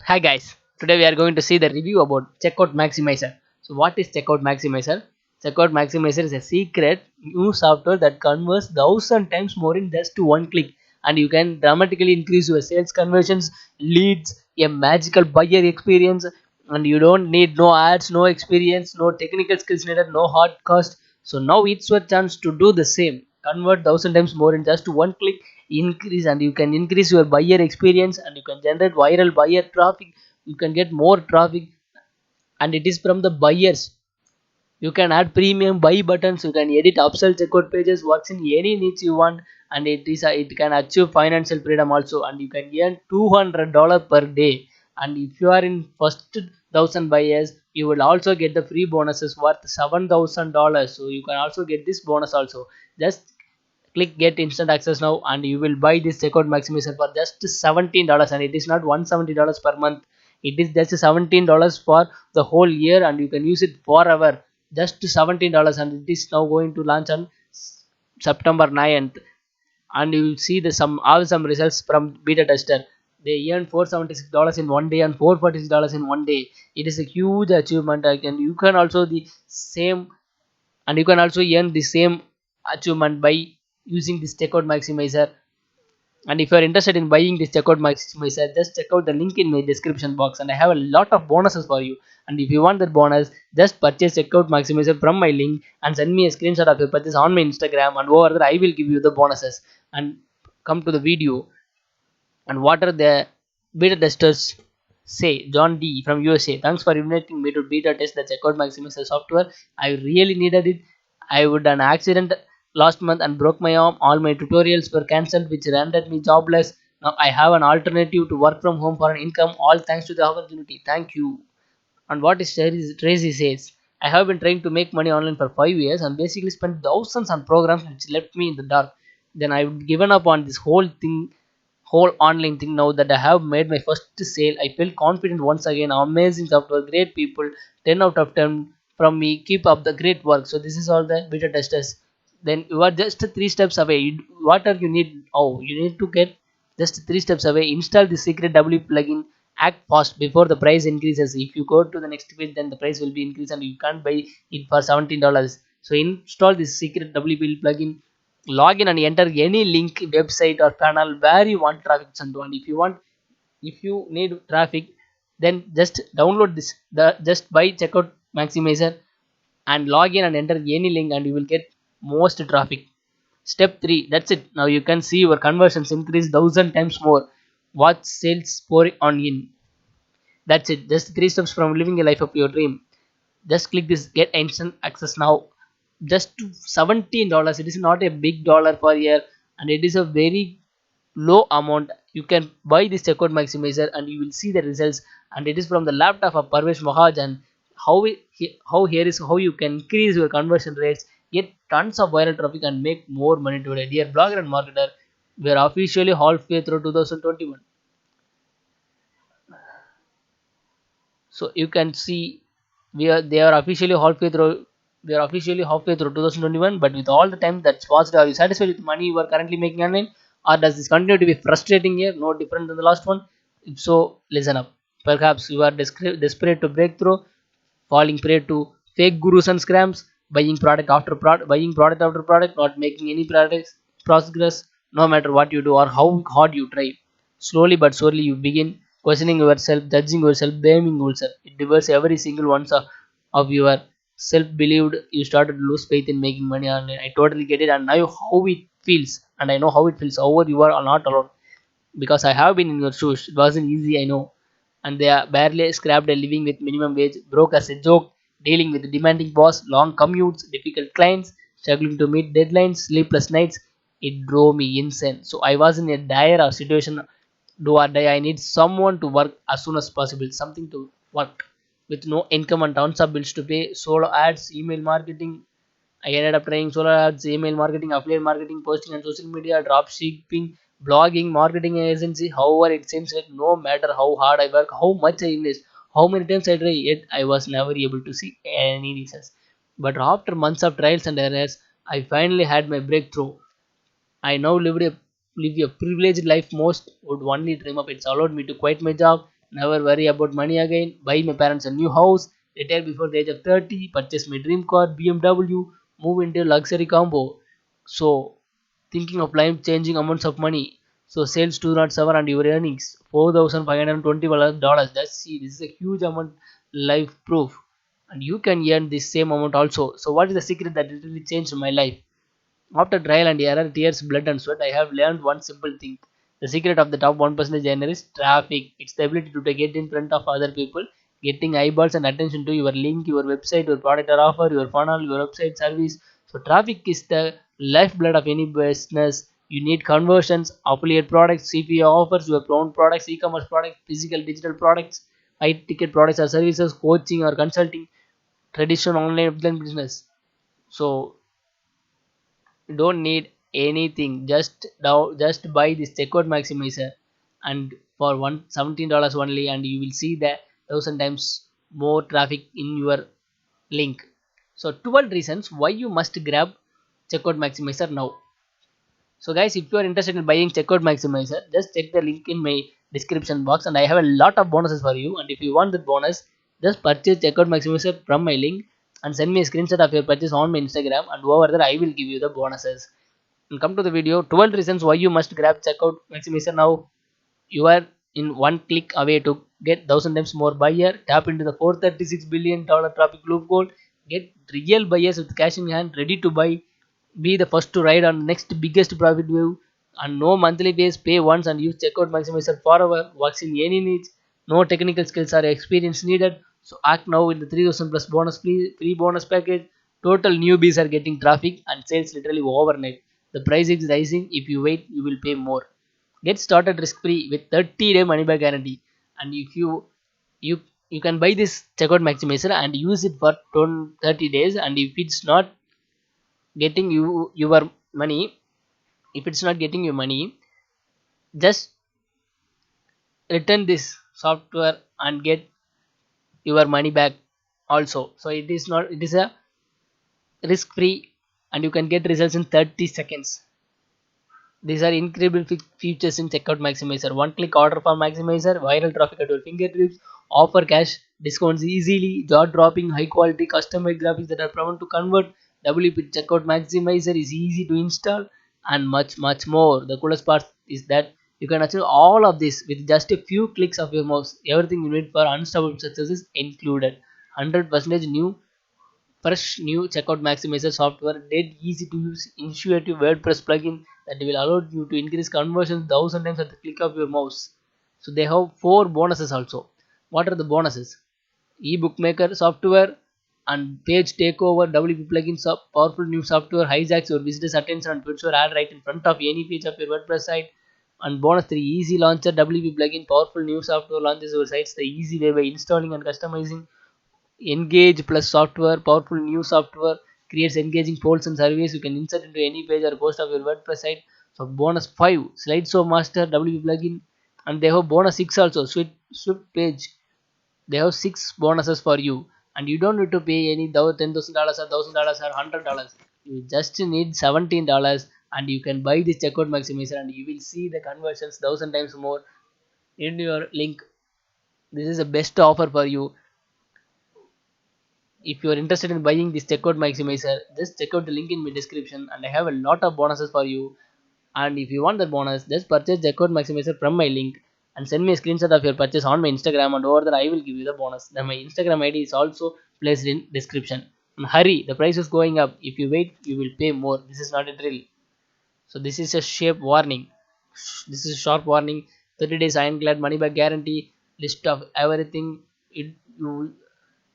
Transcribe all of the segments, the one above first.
Hi guys, today we are going to see the review about Checkout Maximizer. So what is Checkout Maximizer? Checkout Maximizer is a secret new software that converts 1000 times more in just one click, and you can dramatically increase your sales conversions, leads, a magical buyer experience, and you don't need no ads, no experience, no technical skills needed, no hard cost. So now it's your chance to do the same. Convert 1000 times more in just one click, increase, and you can increase your buyer experience, and you can generate viral buyer traffic. You can get more traffic, and it is from the buyers. You can add premium buy buttons, you can edit upsell checkout pages, works in any niche you want, and it can achieve financial freedom also, and you can earn $200 per day. And if you are in first 1000 buyers, you will also get the free bonuses worth $7,000. So you can also get this bonus also. Just click get instant access now, and you will buy this checkout maximizer for just $17, and it is not $170 per month. It is just $17 for the whole year, and you can use it forever. Just $17, and it is now going to launch on September 9th, and you will see the some awesome results from beta tester. They earn $476 in one day and $446 in one day. It is a huge achievement. You can also the same, and you can also earn the same achievement by using this checkout maximizer. And if you are interested in buying this checkout maximizer, just check out the link in my description box, and I have a lot of bonuses for you. And if you want that bonus, just purchase checkout maximizer from my link and send me a screenshot of your purchase on my Instagram, and over there I will give you the bonuses. And come to the video, and what are the beta testers say? John D from USA: thanks for inviting me to beta test the checkout maximizer software. I really needed it. I would an accident last month and broke my arm. All my tutorials were cancelled, which rendered me jobless. Now I have an alternative to work from home for an income, all thanks to the opportunity. Thank you. And what is Tracy says, I have been trying to make money online for 5 years and basically spent thousands on programs which left me in the dark. Then I would given up on this whole online thing. Now that I have made my first sale, I feel confident once again. Amazing software, great people, 10 out of 10 from me. Keep up the great work. So this is all the beta testers. Then you are just 3 steps away. What are you need? Oh, you need to get just 3 steps away. Install the secret W plugin. Act fast before the price increases. If you go to the next page, then the price will be increased, and you can't buy it for $17. So install this secret WP plugin, log in and enter any link, website or panel where you want traffic sent to. And if you need traffic, then just download this, just buy checkout maximizer and log in and enter any link, and you will get most traffic. Step 3, that's it. Now you can see your conversions increase 1000 times more. Watch sales pouring on in. That's it. Just 3 steps from living a life of your dream. Just click this get instant access now. Just to $17. It is not a big dollar per year, and it is a very low amount. You can buy this checkout maximizer, and you will see the results. And it is from the laptop of Parvesh Mahajan. How here is how you can increase your conversion rates, get tons of viral traffic, and make more money today. Dear blogger and marketer, we are officially halfway through 2021. So you can see they are officially halfway through. We are officially halfway through 2021, but with all the time that's passed, are you satisfied with the money you are currently making online, or does this continue to be frustrating here, no different than the last one? If so, listen up. Perhaps you are desperate to break through, falling prey to fake gurus and scams, buying product after product, not making any progress, no matter what you do or how hard you try. Slowly but surely, you begin questioning yourself, judging yourself, blaming yourself. It diverts every single one of your self-believed. You started to lose faith in making money online. I totally get it, and now how it feels, and I know how it feels. However, you are not alone, because I have been in your shoes. It wasn't easy, I know. And they are barely scrapped a living with minimum wage, broke as a joke, dealing with demanding boss, long commutes, difficult clients, struggling to meet deadlines, sleepless nights. It drove me insane. So I was in a dire situation, do or die. I need someone to work as soon as possible, something to work with no income and tons of bills to pay. Solo ads, email marketing. I ended up trying solo ads, email marketing, affiliate marketing, posting on social media, drop shipping, blogging, marketing agency. However, it seems that no matter how hard I work, how much I invest, how many times I try, yet I was never able to see any results. But after months of trials and errors, I finally had my breakthrough. I now live a privileged life most would only dream of. It's allowed me to quit my job, never worry about money again, buy my parents a new house, retire before the age of 30, purchase my dream car, BMW, move into luxury combo. So, thinking of life changing amounts of money. So, sales 207 and your earnings $4,520. That's see, this is a huge amount life proof. And you can earn this same amount also. So, what is the secret that literally changed my life? After trial and error, tears, blood, and sweat, I have learned one simple thing. The secret of the top 1% earner is traffic. It's the ability to get in front of other people, getting eyeballs and attention to your link, your website, your product or offer, your funnel, your website service. So, traffic is the lifeblood of any business. You need conversions, affiliate products, CPO offers, your own products, e-commerce products, physical, digital products, high ticket products or services, coaching or consulting, traditional online offline business. So, you don't need anything, just buy this checkout maximizer and for $117 only, and you will see the 1000 times more traffic in your link. So 12 reasons why you must grab checkout maximizer now. So guys, if you are interested in buying checkout maximizer, just check the link in my description box, and I have a lot of bonuses for you. And if you want the bonus, just purchase checkout maximizer from my link and send me a screenshot of your purchase on my Instagram, and over there I will give you the bonuses. And come to the video, 12 reasons why you must grab checkout maximizer now. You are in one click away to get 1000 times more buyer, tap into the $436 billion traffic loop goal, get real buyers with cash in hand ready to buy, be the first to ride on next biggest profit wave, and no monthly fees, pay once and use checkout maximizer forever, works in any niche, no technical skills or experience needed. So act now with the 3000 plus bonus free bonus package. Total newbies are getting traffic and sales literally overnight. The price is rising. If you wait, you will pay more. Get started risk free with 30-day money back guarantee. And if you you can buy this checkout maximizer and use it for 30 days, and if it's not getting you your money, if it's not getting you money, just return this software and get your money back also. So it is a risk free, and you can get results in 30 seconds. These are incredible features in Checkout Maximizer. One click order for Maximizer, viral traffic at your fingertips, offer cash discounts easily, jaw dropping, high quality custom made graphics that are proven to convert. WP Checkout Maximizer is easy to install, and much more. The coolest part is that you can achieve all of this with just a few clicks of your mouse. Everything you need for unstoppable success is included. 100% new fresh new checkout maximizer software, dead easy to use intuitive WordPress plugin that will allow you to increase conversions 1000 times at the click of your mouse. So they have 4 bonuses also. What are the bonuses? Ebook maker software and page takeover. WP plugin powerful new software hijacks your visitors' attention and puts your ad right in front of any page of your WordPress site. And bonus 3, easy launcher. WP plugin powerful new software launches your sites the easy way by installing and customizing. Engage plus software, powerful new software, creates engaging polls and surveys. You can insert into any page or post of your WordPress site. So bonus 5, slideshow master WP plugin, and they have bonus 6 also, swift page. They have 6 bonuses for you, and you don't need to pay any $10,000 or $1,000 or $100. You just need $17, and you can buy this checkout maximizer, and you will see the conversions 1000 times more in your link. This is the best offer for you. If you are interested in buying this checkout maximizer, just check out the link in my description, and I have a lot of bonuses for you. And if you want that bonus, just purchase checkout maximizer from my link and send me a screenshot of your purchase on my Instagram, and over there I will give you the bonus. Then my Instagram ID is also placed in description. And hurry, the price is going up. If you wait, you will pay more. This is not a drill. So this is a shape warning. This is a sharp warning. 30 days ironclad money back guarantee, list of everything. You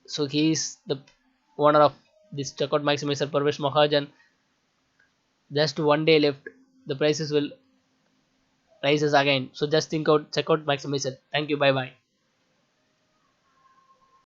So he is the owner of this checkout maximizer, Parvesh Mahajan. Just one day left, the prices will rises again. So just think out checkout maximizer. Thank you, bye bye.